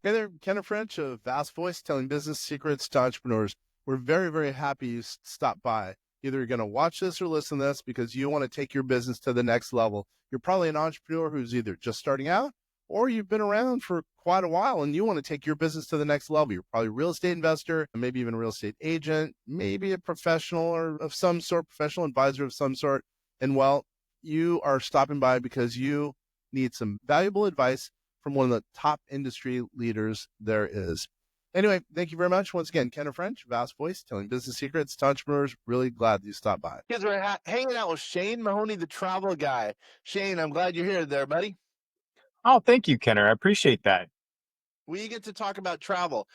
Hey there, Kenneth French of Vast Voice, telling business secrets to entrepreneurs. We're very, very happy you stopped by. Either you're going to watch this or listen to this because you want to take your business to the next level. You're probably an entrepreneur who's either just starting out or you've been around for quite a while and you want to take your business to the next level. You're probably a real estate investor, maybe even a real estate agent, maybe a professional or of some sort, professional advisor of some sort. And well, you are stopping by because you need some valuable advice from one of the top industry leaders there is. Anyway, thank you very much. Once again, Kenneth French, Vast Voice, telling business secrets to entrepreneurs. Really glad you stopped by. Guys, we're hanging out with Shane Mahoney, the travel guy. Shane, I'm glad you're here there, buddy. Oh, thank you, Kenner. I appreciate that. We get to talk about travel.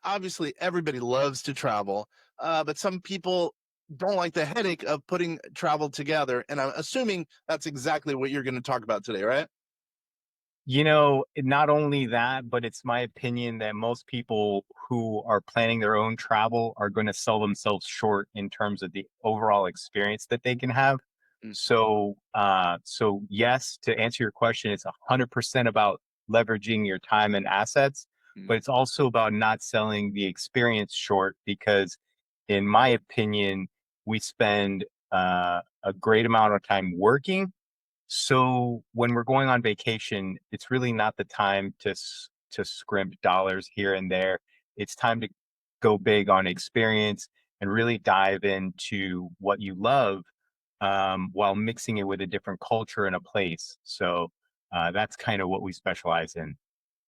Obviously everybody loves to travel, but some people don't like the headache of putting travel together. And I'm assuming that's exactly what you're going to talk about today, right? Not only that, but it's my opinion that most people who are planning their own travel are going to sell themselves short in terms of the overall experience that they can have. Mm, So yes, to answer your question, it's 100% about leveraging your time and assets, mm. but it's also about not selling the experience short because, in my opinion, we spend a great amount of time working, so when we're going on vacation, it's really not the time to scrimp dollars here and there. It's time to go big on experience and really dive into what you love, while mixing it with a different culture and a place. So that's kind of what we specialize in.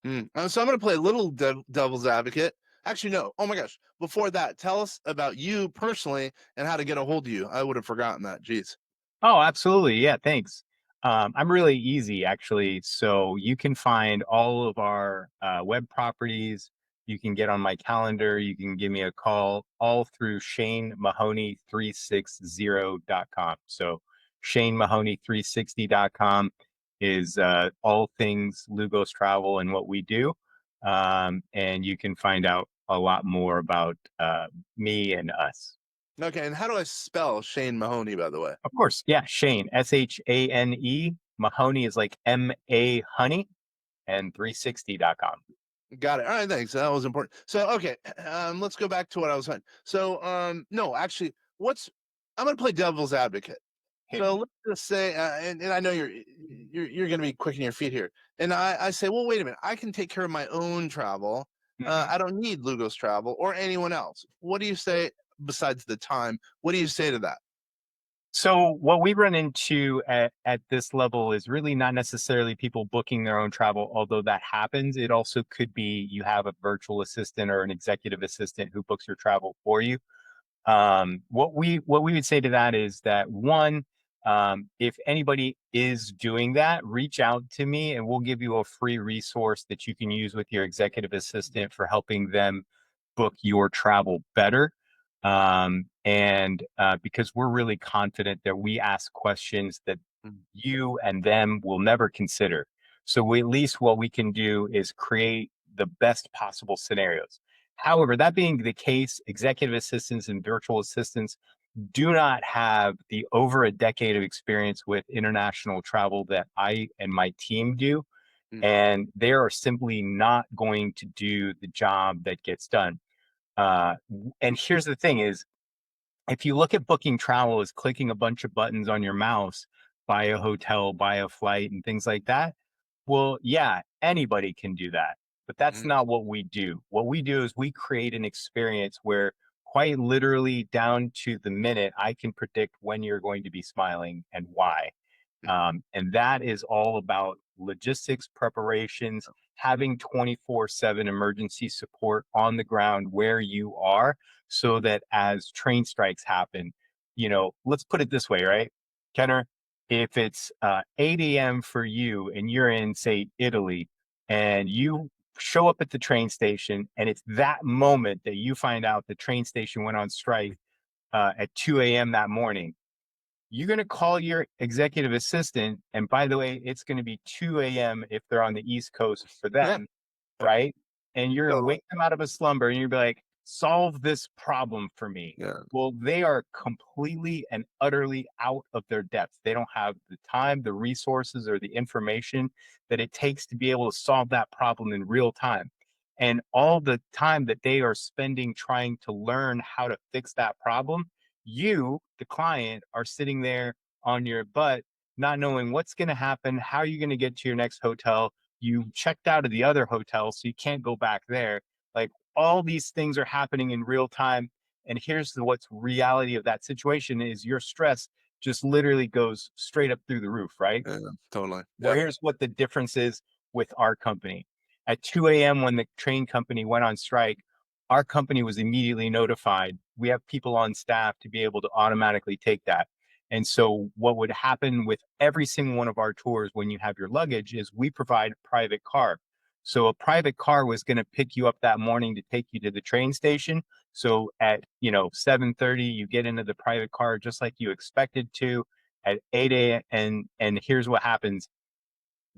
So I'm going to play a little devil's advocate. Actually, no. Oh my gosh. Before that, tell us about you personally and how to get a hold of you. I would have forgotten that. Jeez. Oh, absolutely. Yeah, thanks. I'm really easy, actually. So you can find all of our web properties. You can get on my calendar. You can give me a call all through ShaneMahoney360.com. So ShaneMahoney360.com is all things Lugos travel and what we do. And you can find out a lot more about me and us. Okay. And how do I spell Shane Mahoney, by the way? Of course. Yeah. Shane, Shane. Mahoney is like M-A honey, and 360.com. Got it. All right, thanks. That was important. So, okay, let's go back to what I was saying. So, no, actually, I'm going to play devil's advocate. Hit So me. let's just say, and I know you're going to be quick in your feet here. And I say, well, wait a minute, I can take care of my own travel. Mhm. I don't need Lugos travel or anyone else. What do you say besides the time? What do you say to that? So what we run into at this level is really not necessarily people booking their own travel, although that happens. It also could be you have a virtual assistant or an executive assistant who books your travel for you. What we would say to that is that one, if anybody is doing that, reach out to me and we'll give you a free resource that you can use with your executive assistant for helping them book your travel better. And because we're really confident that we ask questions that Mm. you and them will never consider. So at least what we can do is create the best possible scenarios. However, that being the case, executive assistants and virtual assistants do not have the over a decade of experience with international travel that I and my team do. Mm. And they are simply not going to do the job that gets done. And here's the thing is, if you look at booking travel as clicking a bunch of buttons on your mouse, buy a hotel, buy a flight, and things like that, well, yeah, anybody can do that. But that's Mm. not what we do. What we do is we create an experience where, quite literally down to the minute, I can predict when you're going to be smiling and why. And that is all about logistics, preparations, having 24/7 emergency support on the ground where you are, so that as train strikes happen, let's put it this way, right? Kenner, if it's 8 a.m. for you and you're in, say, Italy, and you show up at the train station, and it's that moment that you find out the train station went on strike at 2 a.m. that morning, you're going to call your executive assistant. And by the way, it's going to be 2 a.m. if they're on the East Coast for Yeah, them, right? And you're going to totally. wake them out of a slumber and you'll be like, solve this problem for me. Yeah. Well, they are completely and utterly out of their depth. They don't have the time, the resources, or the information that it takes to be able to solve that problem in real time. And all the time that they are spending trying to learn how to fix that problem, you, the client, are sitting there on your butt, not knowing what's going to happen, how are you going to get to your next hotel. You checked out of the other hotel, so you can't go back there. Like, all these things are happening in real time. And here's what's reality of that situation is your stress just literally goes straight up through the roof, right? Yeah, totally. Well, Yep. here's what the difference is with our company. At 2 a.m., when the train company went on strike, our company was immediately notified. We have people on staff to be able to automatically take that. And so, what would happen with every single one of our tours when you have your luggage is we provide a private car. So, a private car was going to pick you up that morning to take you to the train station. So, at 7:30, you get into the private car just like you expected to. At 8 a.m., and here's what happens: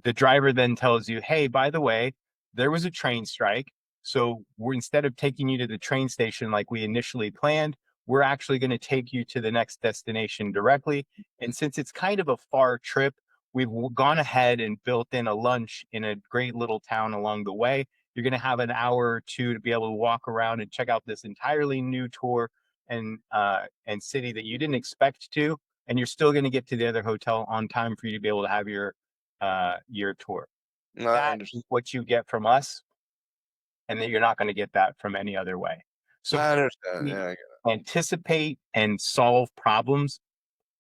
the driver then tells you, hey, by the way, there was a train strike. So we're, instead of taking you to the train station like we initially planned, we're actually going to take you to the next destination directly. And since it's kind of a far trip, we've gone ahead and built in a lunch in a great little town along the way. You're going to have an hour or two to be able to walk around and check out this entirely new tour and city that you didn't expect to, and you're still going to get to the other hotel on time for you to be able to have your tour. I That understand. is what you get from us, and that you're not going to get that from any other way. So I understand. we Yeah. anticipate and solve problems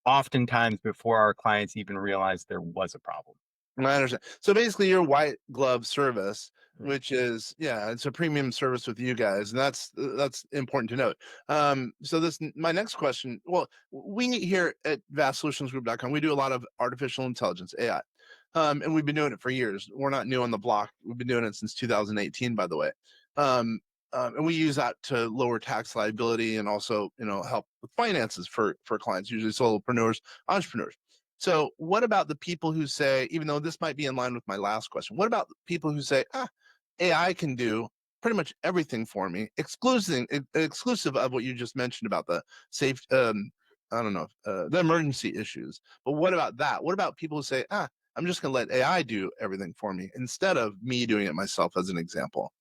oftentimes before our clients even realize there was a problem. I understand. So basically, your white glove service, which is, yeah, it's a premium service with you guys, and that's important to note. So this my next question. Well, we here at vastsolutionsgroup.com, we do a lot of artificial intelligence (AI), and we've been doing it for years. We're not new on the block. We've been doing it since 2018, by the way. Um, and we use that to lower tax liability and also, help with finances for clients, usually solopreneurs, entrepreneurs. So, what about the people who say, even though this might be in line with my last question, what about the people who say, AI can do pretty much everything for me, exclusive of what you just mentioned about the safe, I don't know, the emergency issues. But what about that? What about people who say, I'm just going to let AI do everything for me instead of me doing it myself, as an example?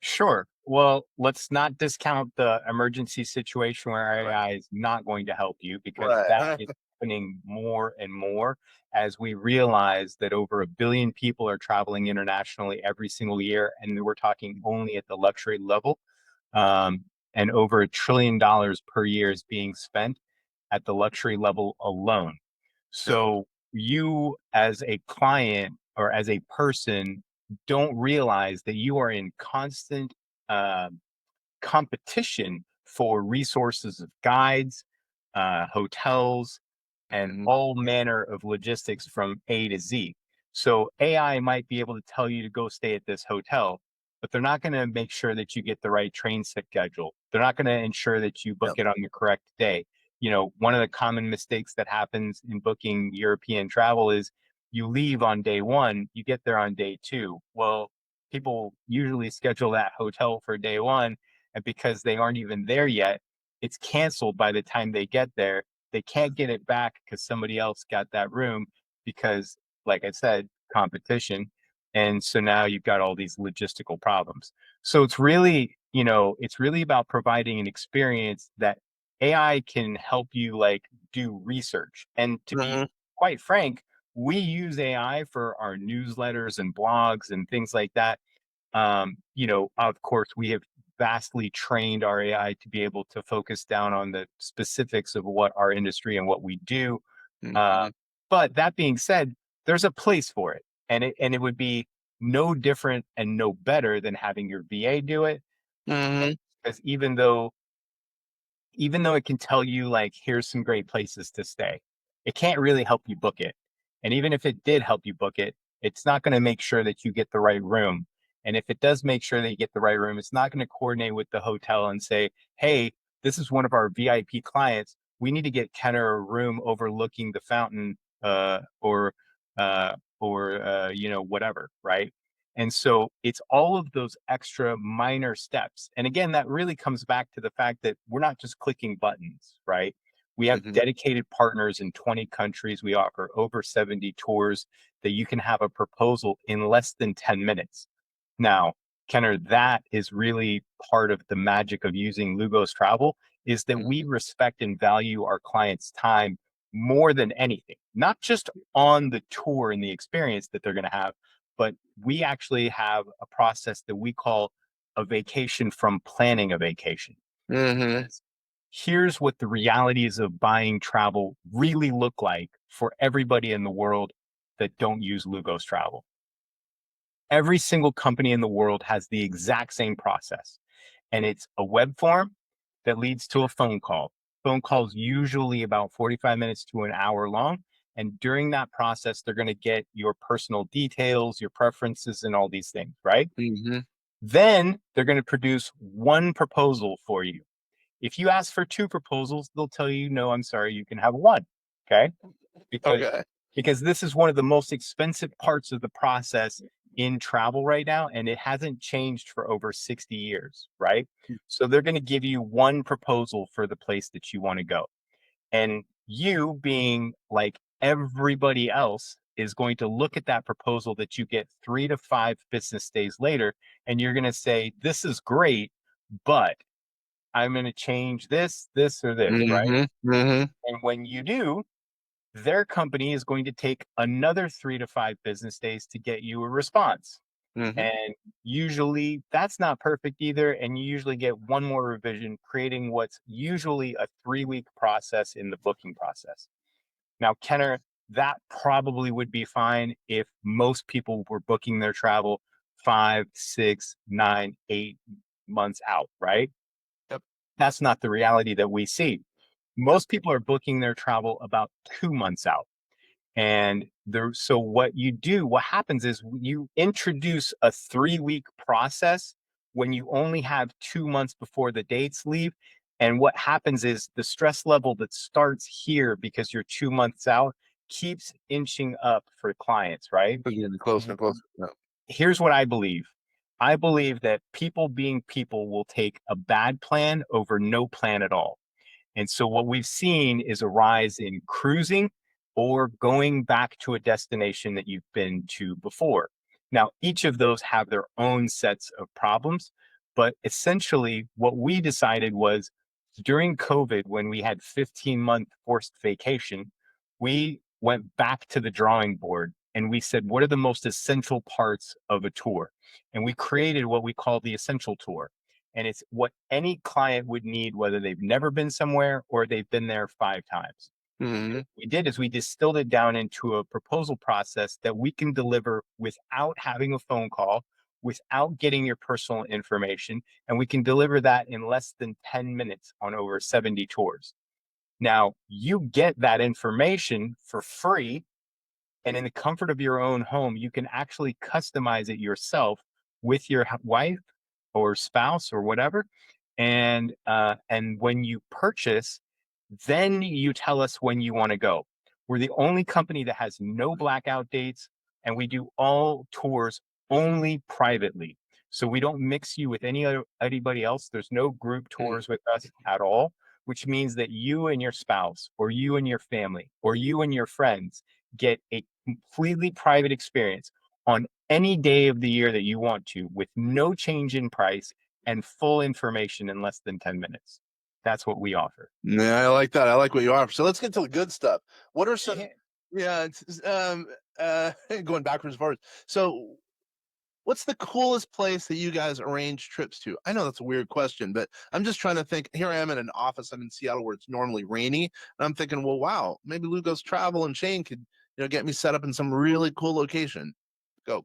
Sure. Well, let's not discount the emergency situation where Right. AI is not going to help you, because that Right. is happening more and more as we realize that over 1 billion people are traveling internationally every single year. And we're talking only at the luxury level. Um, and over $1 trillion per year is being spent at the luxury level alone. Yeah. So you, as a client or as a person, don't realize that you are in constant uh, competition for resources of guides, hotels, and Mhm. all manner of logistics from A to Z. So AI might be able to tell you to go stay at this hotel, but they're not going to make sure that you get the right train schedule. They're not going to ensure that you book Yep. it on the correct day. One of the common mistakes that happens in booking European travel is you leave on day one, you get there on day two. Well, people usually schedule that hotel for day one, and because they aren't even there yet, it's canceled by the time they get there. They can't get it back because somebody else got that room because, like I said, competition. And so now you've got all these logistical problems. So it's really about providing an experience that AI can help you like do research. And to be Mhm. quite frank, we use AI for our newsletters and blogs and things like that. Of course, we have vastly trained our AI to be able to focus down on the specifics of what our industry and what we do. Uh, Mhm. but that being said, there's a place for it, and it would be no different and no better than having your VA do it. Mhm. Because even though it can tell you like here's some great places to stay, it can't really help you book it. And even if it did help you book it, it's not going to make sure that you get the right room. And if it does make sure that you get the right room, it's not going to coordinate with the hotel and say, hey, this is one of our VIP clients, we need to get Kenner a room overlooking the fountain, or whatever, right? And so it's all of those extra minor steps. And again, that really comes back to the fact that we're not just clicking buttons, right? We have Mhm. dedicated partners in 20 countries. We offer over 70 tours that you can have a proposal in less than 10 minutes. Now, Kenner, that is really part of the magic of using Lugos Travel, is that we Mhm. respect and value our clients' time more than anything, not just on the tour and the experience that they're going to have, but we actually have a process that we call a vacation from planning a vacation. Mhm. Here's what the realities of buying travel really look like for everybody in the world that don't use Lugos Travel. Every single company in the world has the exact same process, and it's a web form that leads to a phone call. Phone calls usually about 45 minutes to an hour long. And during that process, they're going to get your personal details, your preferences, and all these things, right? Mhm. Then they're going to produce one proposal for you. If you ask for two proposals, they'll tell you, no, I'm sorry, you can have one. Okay. Because Okay. this is one of the most expensive parts of the process in travel right now, and it hasn't changed for over 60 years, right? So they're going to give you one proposal for the place that you want to go. And you, being like everybody else, is going to look at that proposal that you get 3 to 5 business days later, and you're going to say, this is great, but I'm going to change this, or this, right? Mhm. Mhm. And when you do, their company is going to take another 3 to 5 business days to get you a response. Mhm. And usually that's not perfect either. And you usually get one more revision, creating what's usually a 3 week process in the booking process. Now, Kenner, that probably would be fine if most people were booking their travel 5, 6, 9, 8 months out, right? Yep. That's not the reality that we see. Most people are booking their travel about 2 months out. And so what happens is you introduce a 3 week process when you only have 2 months before the dates leave. And what happens is the stress level that starts here because you're 2 months out keeps inching up for clients, right? We're getting closer and closer. Yep. Here's what I believe. I believe that people being people will take a bad plan over no plan at all. And so what we've seen is a rise in cruising or going back to a destination that you've been to before. Now, each of those have their own sets of problems, but essentially what we decided was during COVID, when we had 15-month forced vacation, we went back to the drawing board and we said, what are the most essential parts of a tour? And we created what we call the essential tour. And it's what any client would need, whether they've never been somewhere or they've been there 5 times. Mhm. What we did is we distilled it down into a proposal process that we can deliver without having a phone call, without getting your personal information, and we can deliver that in less than 10 minutes on over 70 tours. Now, you get that information for free, and in the comfort of your own home, you can actually customize it yourself with your wife or spouse or whatever. And when you purchase, then you tell us when you want to go. We're the only company that has no blackout dates, and we do all tours only privately. So we don't mix you with anybody else. There's no group Mhm. tours with us at all, which means that you and your spouse, or you and your family, or you and your friends get a completely private experience on any day of the year that you want to, with no change in price and full information in less than 10 minutes. That's what we offer. Yeah, I like that. I like what you offer. So let's get to the good stuff. What are some Yeah. yeah, going backwards and forwards. So what's the coolest place that you guys arrange trips to? I know that's a weird question, but I'm just trying to think. Here I am in an office. I'm in Seattle where it's normally rainy. And I'm thinking, well, wow, maybe Lugos Travel and Shane could, get me set up in some really cool location. Go.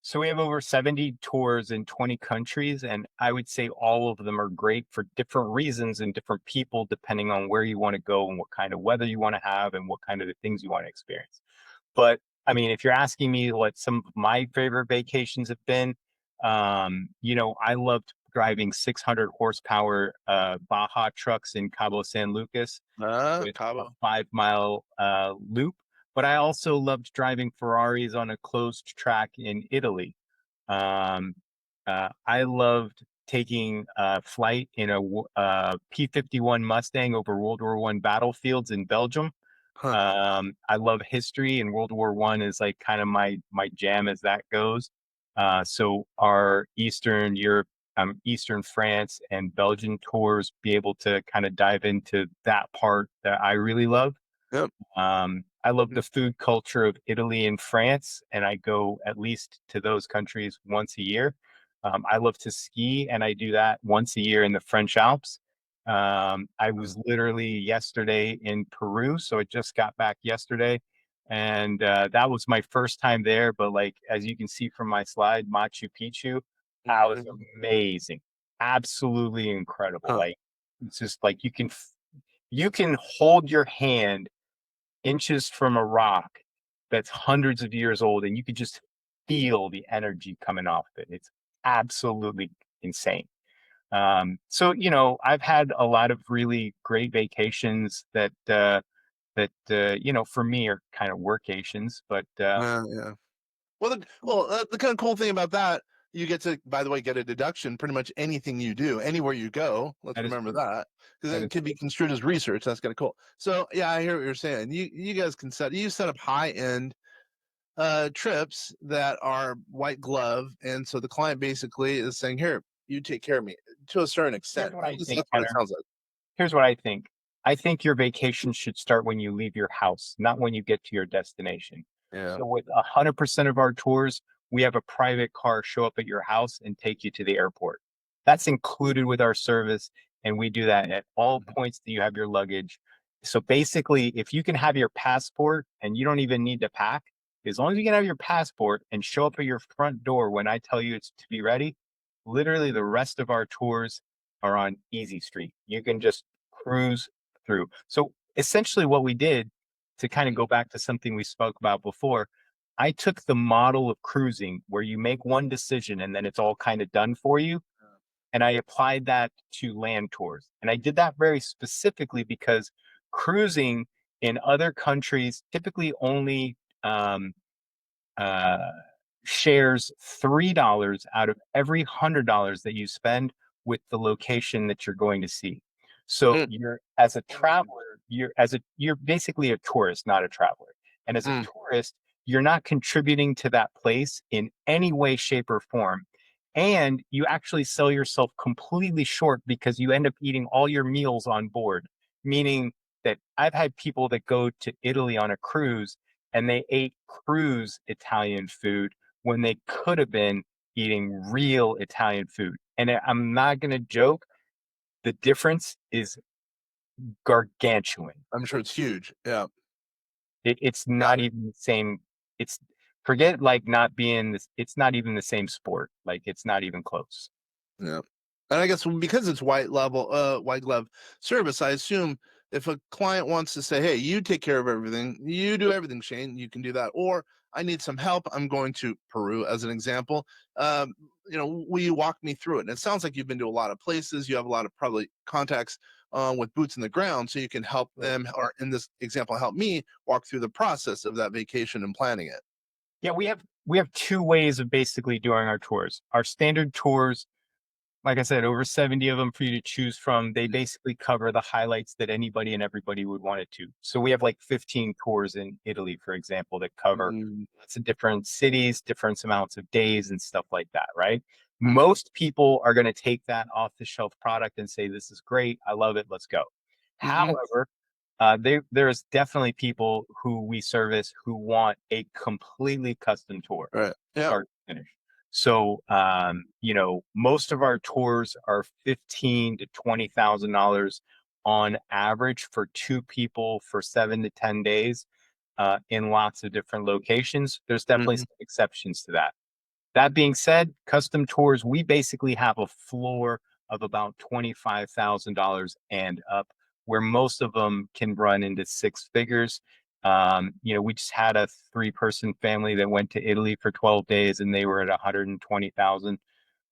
So we have over 70 tours in 20 countries, and I would say all of them are great for different reasons and different people, depending on where you want to go and what kind of weather you want to have and what kind of the things you want to experience. But I mean, if you're asking me what some of my favorite vacations have been, I loved driving 600 horsepower Baja trucks in Cabo San Lucas with a Cabo. 5 mile loop. But I also loved driving Ferraris on a closed track in Italy. Um, I loved taking a flight in a P-51 Mustang over World War One battlefields in Belgium. Huh. I love history, and World War One is like kind of my jam as that goes. So our Eastern Europe, Eastern France, and Belgian tours be able to kind of dive into that part that I really love. Yep. I love the food culture of Italy and France, and I go at least to those countries once a year. I love to ski, and I do that once a year in the French Alps. I was literally yesterday in Peru, so I just got back yesterday, and that was my first time there. But like as you can see from my slide, Machu Picchu, that was Mhm. amazing, absolutely incredible. Huh. Like it's just like you can hold your hand inches from a rock that's hundreds of years old, and you could just feel the energy coming off it. It's absolutely insane. So I've had a lot of really great vacations that for me are kind of workations, but Yeah. The kind of cool thing about that, you get to, by the way, get a deduction pretty much anything you do, anywhere you go. Let's that is remember true. that because That it is can be construed as research. That's kind of cool. So yeah, I hear what you're saying. You guys can set up high end trips that are white glove, and so the client basically is saying, "Here, you take care of me," to a certain here's extent. what At I least think, that's what it Henner. sounds like. Here's what I think. I think your vacation should start when you leave your house, not when you get to your destination. Yeah. So with 100% of our tours, we have a private car show up at your house and take you to the airport. That's included with our service, and we do that at all points that you have your luggage. So basically, if you can have your passport and you don't even need to pack, as long as you can have your passport and show up at your front door when I tell you it's to be ready, literally the rest of our tours are on easy street. You can just cruise through. So essentially what we did, to kind of go back to something we spoke about before, I took the model of cruising where you make one decision and then it's all kind of done for you. And I applied that to land tours. And I did that very specifically because cruising in other countries typically only um, uh, shares $3 out of every $100 that you spend with the location that you're going to see. So Mm, you're as a traveler, you're basically a tourist, not a traveler. And as a mm, tourist, you're not contributing to that place in any way, shape, or form. And you actually sell yourself completely short because you end up eating all your meals on board. Meaning that I've had people that go to Italy on a cruise and they ate cruise Italian food when they could have been eating real Italian food. And I'm not going to joke, the difference is gargantuan. I'm sure it's huge. Yeah. It's Yeah. not even the same. It's forget like not being this, it's not even the same sport. Like it's not even close. Yeah. And I guess because it's white glove service, I assume if a client wants to say, "Hey, you take care of everything, you do everything, Shane," you can do that. Or I need some help. I'm going to Peru as an example. Will you walk me through it? And it sounds like you've been to a lot of places. You have a lot of probably contacts with boots in the ground, so you can help them, or in this example, help me walk through the process of that vacation and planning it. Yeah, we have two ways of basically doing our tours. Our standard tours, like I said, over 70 of them for you to choose from. They basically cover the highlights that anybody and everybody would want it to. So we have like 15 tours in Italy, for example, that cover Mm, lots of different cities, different amounts of days and stuff like that, right? mm, Most people are going to take that off the shelf product and say, this is great. I love it. Let's go. mhm. However, there's definitely people who we service who want a completely custom tour, Right. Yeah. start to finish. So, most of our tours are 15 to $20,000 on average for two people for 7 to 10 days, in lots of different locations. There's definitely Mhm. some exceptions to that. That being said, custom tours, we basically have a floor of about $25,000 and up, where most of them can run into six figures. We just had a three-person family that went to Italy for 12 days and they were at 120,000.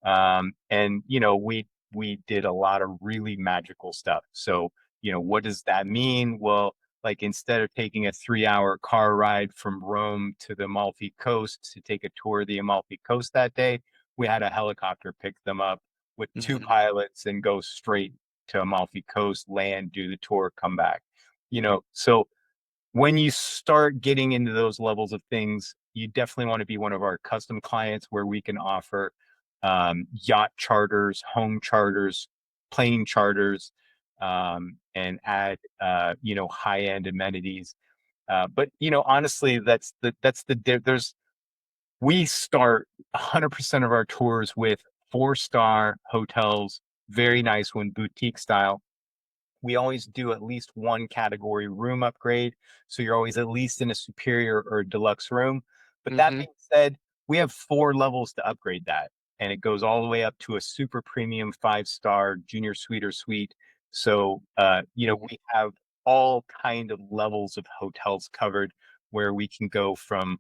And we did a lot of really magical stuff. So, what does that mean? Well, like instead of taking a 3-hour car ride from Rome to the Amalfi Coast to take a tour of the Amalfi Coast that day, we had a helicopter pick them up with 2 Mhm. pilots and go straight to Amalfi Coast, land, do the tour, come back. So when you start getting into those levels of things, you definitely want to be one of our custom clients where we can offer yacht charters, home charters, plane charters, and add high end amenities. But honestly, there's we start 100% of our tours with 4-star hotels, very nice one, boutique style. We always do at least one category room upgrade. So you're always at least in a superior or deluxe room. But that Mhm. being said, we have 4 levels to upgrade that. And it goes all the way up to a super premium 5-star junior suite or suite. So, Mhm. we have all kind of levels of hotels covered where we can go from,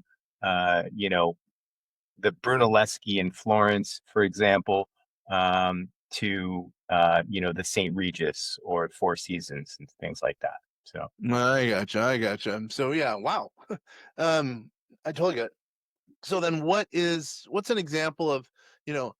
the Brunelleschi in Florence, for example, to the St. Regis or Four Seasons and things like that. So I gotcha. I gotcha. So yeah, wow. um, I totally get it. So then what's an example of,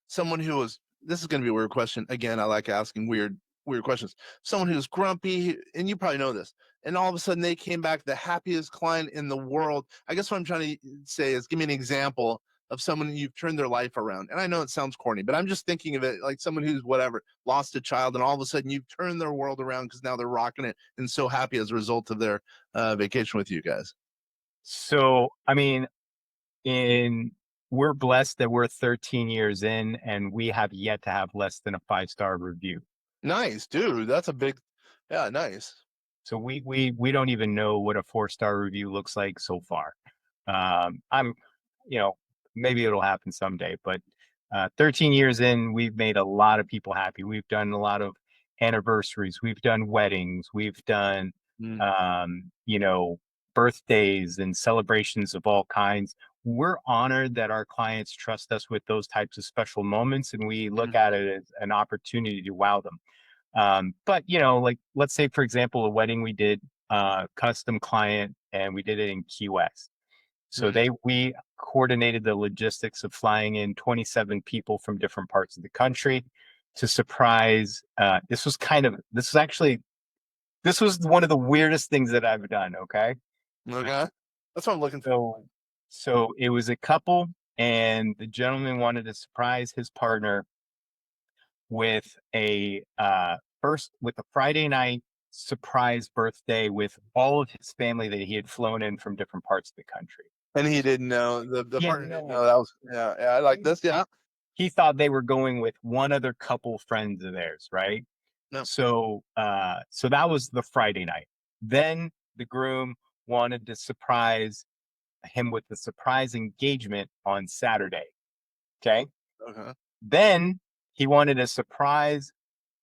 someone who was, this is going to be a weird question. Again, I like asking weird questions. Someone who's grumpy, and you probably know this, and all of a sudden they came back the happiest client in the world. I guess what I'm trying to say is give me an example of someone you've turned their life around. And I know it sounds corny, but I'm just thinking of it like someone who's whatever, lost a child, and all of a sudden you've turned their world around because now they're rocking it and so happy as a result of their vacation with you guys. so I mean, in we're blessed that we're 13 years in and we have yet to have less than a 5-star review. Nice, dude. That's a big, yeah, nice. So we don't even know what a 4-star review looks like so far. I'm, you know, maybe it'll happen someday, but 13 years in, we've made a lot of people happy. We've done a lot of anniversaries, we've done weddings, we've done, Mm, um, you know, birthdays and celebrations of all kinds. We're honored that our clients trust us with those types of special moments, and we look mhm, at it as an opportunity to wow them. But like let's say for example, a wedding we did custom client and we did it in Key West. So mhm. we coordinated the logistics of flying in 27 people from different parts of the country to surprise. This was one of the weirdest things that I've done. Okay. Okay. That's what I'm looking for. So so it was a couple and the gentleman wanted to surprise his partner with a Friday night surprise birthday with all of his family that he had flown in from different parts of the country. And he didn't know, the He had partner didn't know no that was, yeah, yeah, I like this. Yeah. he thought they were going with one other couple friends of theirs, right? No. So that was the Friday night. Then the groom wanted to surprise him with the surprise engagement on Saturday. Okay. Okay. Then he wanted a surprise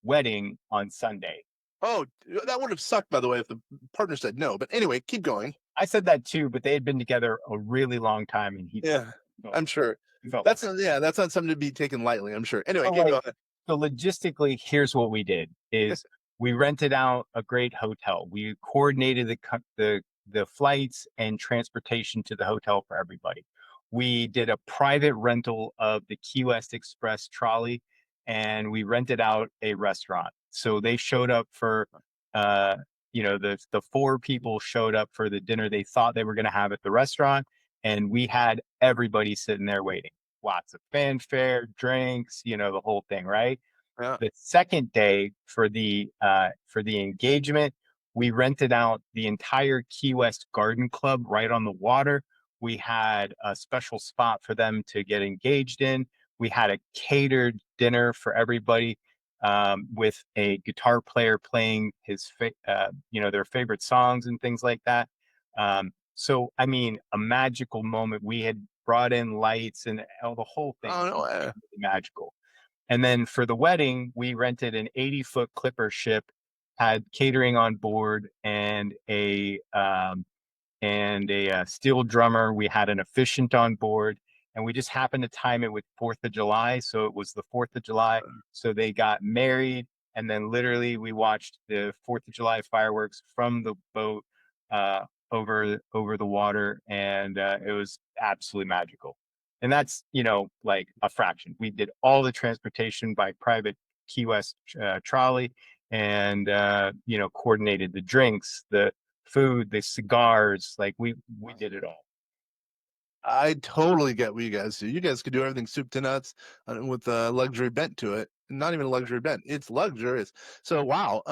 wedding on Sunday. Oh, that would have sucked, by the way, if the partner said no. But anyway, keep going. I said that too, but they had been together a really long time, and Yeah, I'm sure. he felt That's not, yeah, that's not something to be taken lightly, I'm sure. Anyway, so keep like going. so logistically. Here's what we did: is we rented out a great hotel. We coordinated the flights and transportation to the hotel for everybody. We did a private rental of the Key West Express trolley, and we rented out a restaurant. So they showed up for uh the 4 people showed up for the dinner they thought they were going to have at the restaurant, and we had everybody sitting there waiting, lots of fanfare, drinks, the whole thing, right? Yeah. The second day for the engagement, we rented out the entire Key West Garden Club right on the water. We had a special spot for them to get engaged in. We had a catered dinner for everybody, with a guitar player playing their favorite songs and things like that. So I mean, a magical moment. We had brought in lights and the whole thing Oh was no. really magical. And then for the wedding, we rented an 80-foot clipper ship, had catering on board, and a steel drummer. We had an officiant on board, and we just happened to time it with 4th of July. So it was the 4th of July. So they got married, and then literally we watched the 4th of July fireworks from the boat over the water, and it was absolutely magical. And that's, like a fraction. We did all the transportation by private Key West trolley, and coordinated the drinks, the food, the cigars. Like we did it all. I totally get what you guys do. You guys could do everything soup to nuts with a luxury bent to it. Not even a luxury bent. It's luxurious. So wow.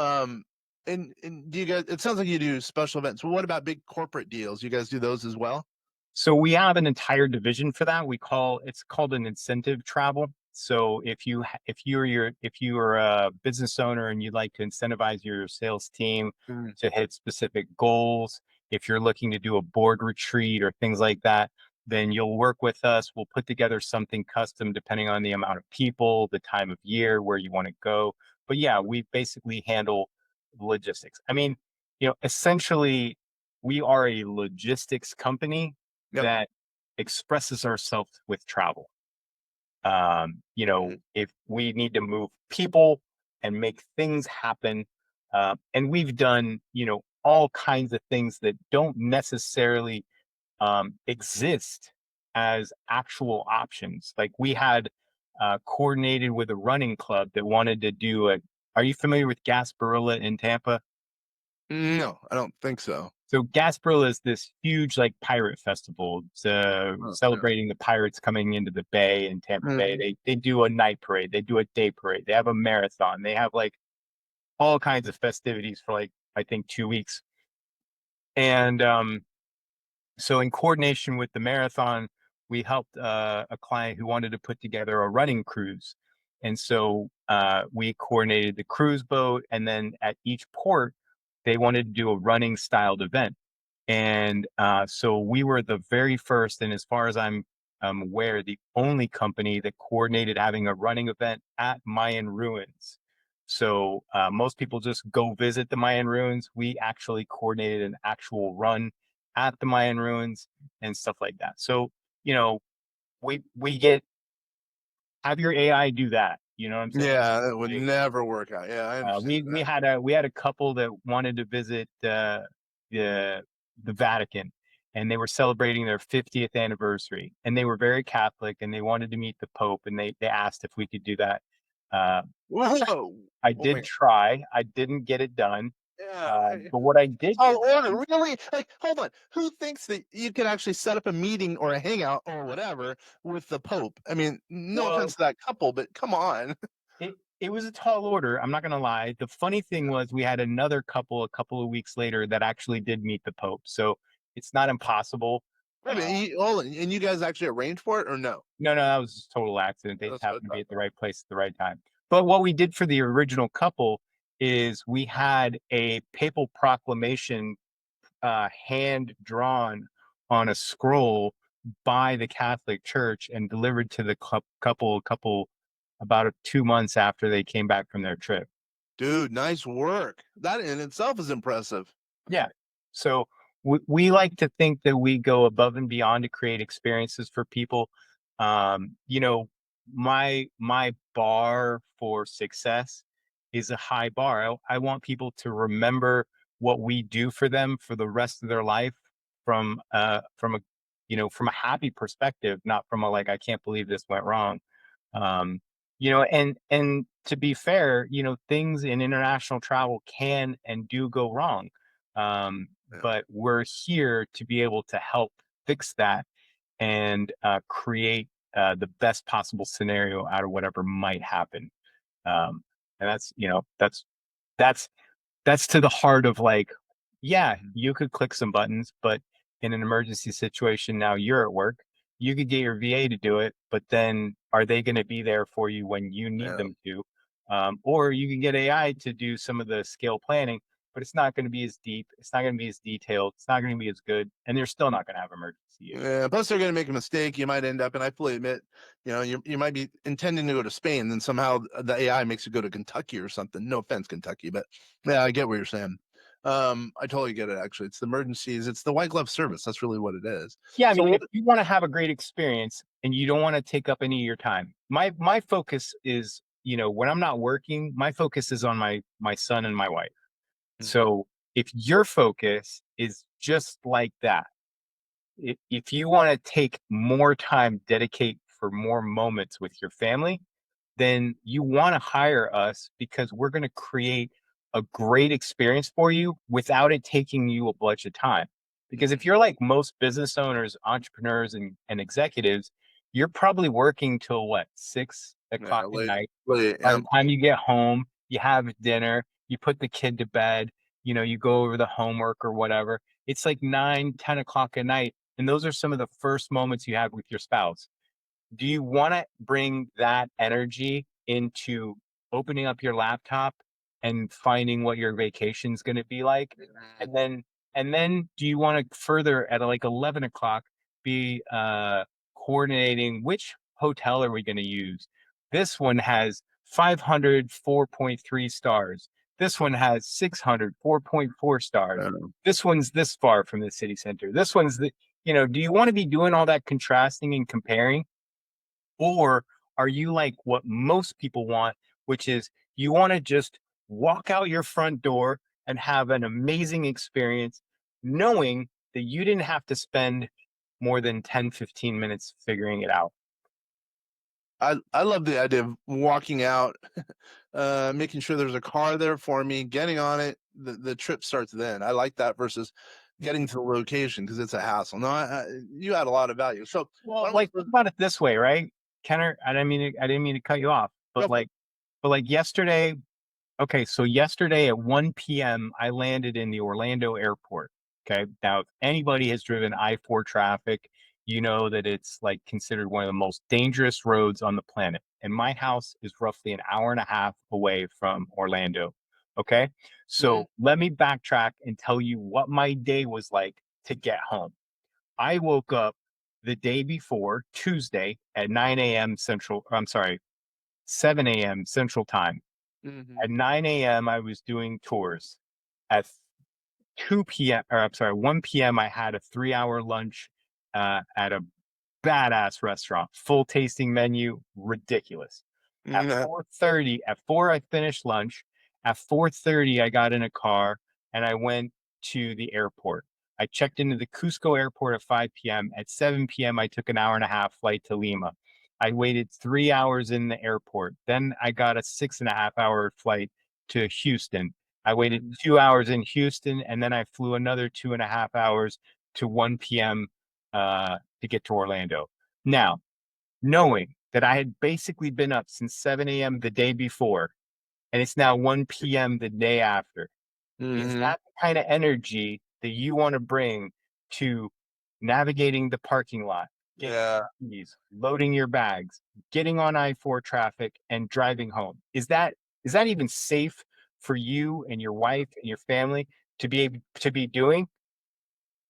And do you guys? It sounds like you do special events. Well, what about big corporate deals? You guys do those as well? So we have an entire division for that. It's called an incentive travel. So if you are a business owner and you'd like to incentivize your sales team Mm. to hit specific goals, if you're looking to do a board retreat or things like that, then you'll work with us. We'll put together something custom depending on the amount of people, the time of year, where you want to go. But yeah, we basically handle logistics. I mean, essentially we are a logistics company Yep. that expresses ourselves with travel. Mhm. If we need to move people and make things happen, and we've done, all kinds of things that don't necessarily exist as actual options. Like we had coordinated with a running club that wanted to do a. Are you familiar with Gasparilla in Tampa? No, I don't think so. So Gasparilla is this huge like pirate festival. It's Oh, no. celebrating the pirates coming into the bay in Tampa Bay. Mhm. They do a night parade, they do a day parade, they have a marathon, they have like all kinds of festivities for like I think 2 weeks. And so in coordination with the marathon, we helped a client who wanted to put together a running cruise. And so we coordinated the cruise boat, and then at each port, they wanted to do a running styled event. And so we were the very first, and as far as I'm aware, the only company that coordinated having a running event at Mayan ruins. So most people just go visit the Mayan ruins. We actually coordinated an actual run at the Mayan ruins and stuff like that. So, we get have your AI do that. You know what I'm saying? Yeah, that would Like, never work out. Yeah, I understand we that. had a couple that wanted to visit the the Vatican, and they were celebrating their 50th anniversary, and they were very Catholic, and they wanted to meet the Pope, and they asked if we could do that. Uh, Whoa. I Oh my did try. I didn't get it done, Yeah. but what I did Tall get order, done, really? Like, hold on. Who thinks that you could actually set up a meeting or a hangout or whatever with the Pope? I mean, no well, offense to that couple, but come on. it was a tall order. I'm not gonna lie. The funny thing was we had another couple a couple of weeks later that actually did meet the Pope, so it's not impossible. Wait a Uh, minute. Hold on. And you guys actually arranged for it or no? No, no, that was just a total accident. They just That's what happened to I be thought. at the right place at the right time. But what we did for the original couple is we had a papal proclamation hand drawn on a scroll by the Catholic Church and delivered to the couple about 2 months after they came back from their trip. Dude, nice work. That in itself is impressive. Yeah. So we like to think that we go above and beyond to create experiences for people. You know, my bar for success is a high bar. I want people to remember what we do for them for the rest of their life from a from a happy perspective, not from a like I can't believe this went wrong. Um, and to be fair, things in international travel can and do go wrong, Yeah. but we're here to be able to help fix that and create the best possible scenario out of whatever might happen. And that's that's to the heart of like, yeah, you could click some buttons, but in an emergency situation, now you're at work. You could get your VA to do it, but then are they going to be there for you when you need Yeah. them to? Or you can get AI to do some of the scale planning, but it's not going to be as deep. It's not going to be as detailed. It's not going to be as good, and they're still not going to have emergency issues. Yeah, plus they're going to make a mistake. You might end up, and I fully admit, you might be intending to go to Spain, then somehow the AI makes you go to Kentucky or something. No offense, Kentucky, but yeah, I get what you're saying. I totally get it. Actually, it's the emergencies. It's the white glove service. That's really what it is. Yeah, I So mean, what? if you want to have a great experience and you don't want to take up any of your time, my focus is, when I'm not working, my focus is on my son and my wife. Mm. So if your focus is just like that. If you want to take more time, dedicate for more moments with your family, then you want to hire us because we're going to create a great experience for you without it taking you a bunch of time. Because if you're like most business owners, entrepreneurs, and executives, you're probably working till what, 6 o'clock at late, night. late, By the time you get home, you have dinner, you put the kid to bed, you go over the homework or whatever. It's like 9, 10 o'clock at night. And those are some of the first moments you have with your spouse. Do you want to bring that energy into opening up your laptop and finding what your vacation is going to be like? And then do you want to further at like 11 o'clock be coordinating which hotel are we going to use? This one has 500 4.3 stars. This one has 600 4.4 stars. This one's this far from the city center. This one's do you want to be doing all that contrasting and comparing? Or are you like what most people want, which is you want to just walk out your front door and have an amazing experience, knowing that you didn't have to spend more than 10, 15 minutes figuring it out? I love the idea of walking out, making sure there's a car there for me, getting on it. The trip starts then. I like that versus getting to the location because it's a hassle. No, you add a lot of value. So, Well, like think about it this way, right? Kenner, I didn't mean to cut you off, go but like yesterday. Okay, so yesterday at 1 p.m., I landed in the Orlando airport. Okay. Now, if anybody has driven I-4 traffic, you know that it's like considered one of the most dangerous roads on the planet. And my house is roughly an hour and a half away from Orlando. Okay. Mhm. So let me backtrack and tell you what my day was like to get home. I woke up the day before, Tuesday at 9 a.m. Central, I'm sorry, 7 a.m. Central Time. Mhm. At 9 a.m., I was doing tours. At 2 p.m., or I'm sorry, 1 p.m., I had a 3-hour lunch at a badass restaurant, full tasting menu, ridiculous. At Mhm. 4:30, at 4, I finished lunch. At 4:30, I got in a car and I went to the airport. I checked into the Cusco airport at 5 p.m. At 7 p.m., I took an hour and a half flight to Lima. I waited 3 hours in the airport. Then I got a 6.5 hour flight to Houston. I waited Mhm. 2 hours in Houston, and then I flew another 2.5 hours to 1 p.m. To get to Orlando. Now, knowing that I had basically been up since 7 a.m. the day before, and it's now 1 p.m. the day after, is Mhm. that the kind of energy that you want to bring to navigating the parking lot, getting Yeah. keys, loading your bags, getting on I-4 traffic, and driving home? Is that even safe for you and your wife and your family to be able to be doing?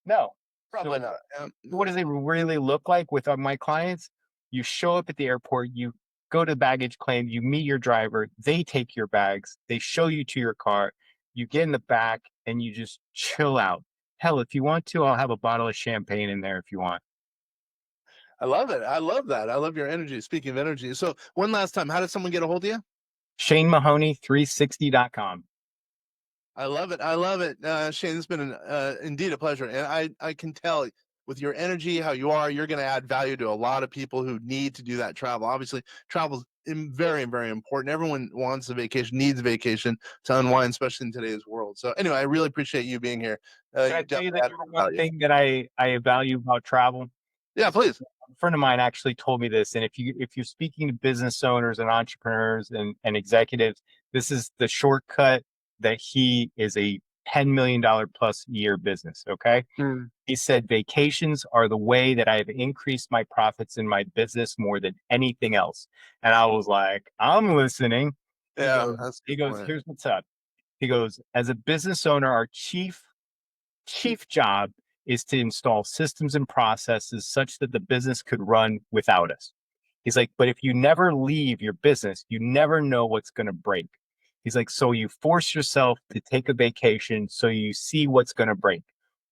No. Probably So not. what does it really look like with my clients? You show up at the airport, you go to baggage claim, you meet your driver, they take your bags, they show you to your car, you get in the back, and you just chill out. Hell, if you want to, I'll have a bottle of champagne in there if you want. I love it. I love that. I love your energy. Speaking of energy, so one last time, how did someone get a hold of you? ShaneMahoney360.com. I love it. I love it. Shane, it's been indeed a pleasure. And I can tell with your energy, how you are, you're going to add value to a lot of people who need to do that travel. Obviously, travel is very, very important. Everyone wants a vacation, needs a vacation to unwind, especially in today's world. So, anyway, I really appreciate you being here. Can I You tell you definitely the added number one value. thing that I value about travel? Yeah, Is please. a friend of mine actually told me this, and if you're speaking to business owners and entrepreneurs and executives, this is the shortcut that he is a $10 million plus year business. Okay. Mm. He said vacations are the way that I've increased my profits in my business more than anything else. And I was like, I'm listening. He Yeah, goes, that's a he good goes, point. here's what's up. He goes, as a business owner, our chief job is to install systems and processes such that the business could run without us. He's like, but if you never leave your business, you never know what's going to break. He's like, so you force yourself to take a vacation so you see what's going to break.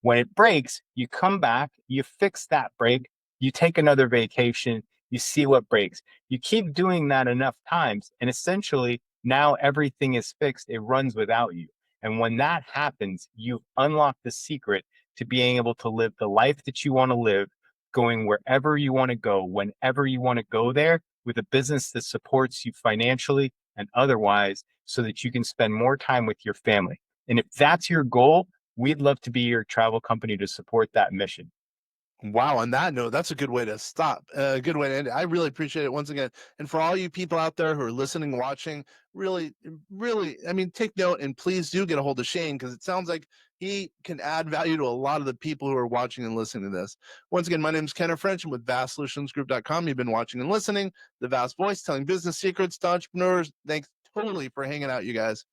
When it breaks, you come back, you fix that break, you take another vacation, you see what breaks. You keep doing that enough times, and essentially now everything is fixed. It runs without you. And when that happens, you unlock the secret to being able to live the life that you want to live, going wherever you want to go, whenever you want to go there, with a business that supports you financially and otherwise, so that you can spend more time with your family. And if that's your goal, we'd love to be your travel company to support that mission. Wow, on that note, that's a good way to stop. A good way to end it. I really appreciate it once again. And for all you people out there who are listening, watching, really, really, I mean, take note and please do get a hold of Shane, because it sounds like he can add value to a lot of the people who are watching and listening to this. Once again, my name is Kenneth French. I'm with vastsolutionsgroup.com. You've been watching and listening. The Vast Voice, telling business secrets to entrepreneurs. Thanks totally for hanging out, you guys.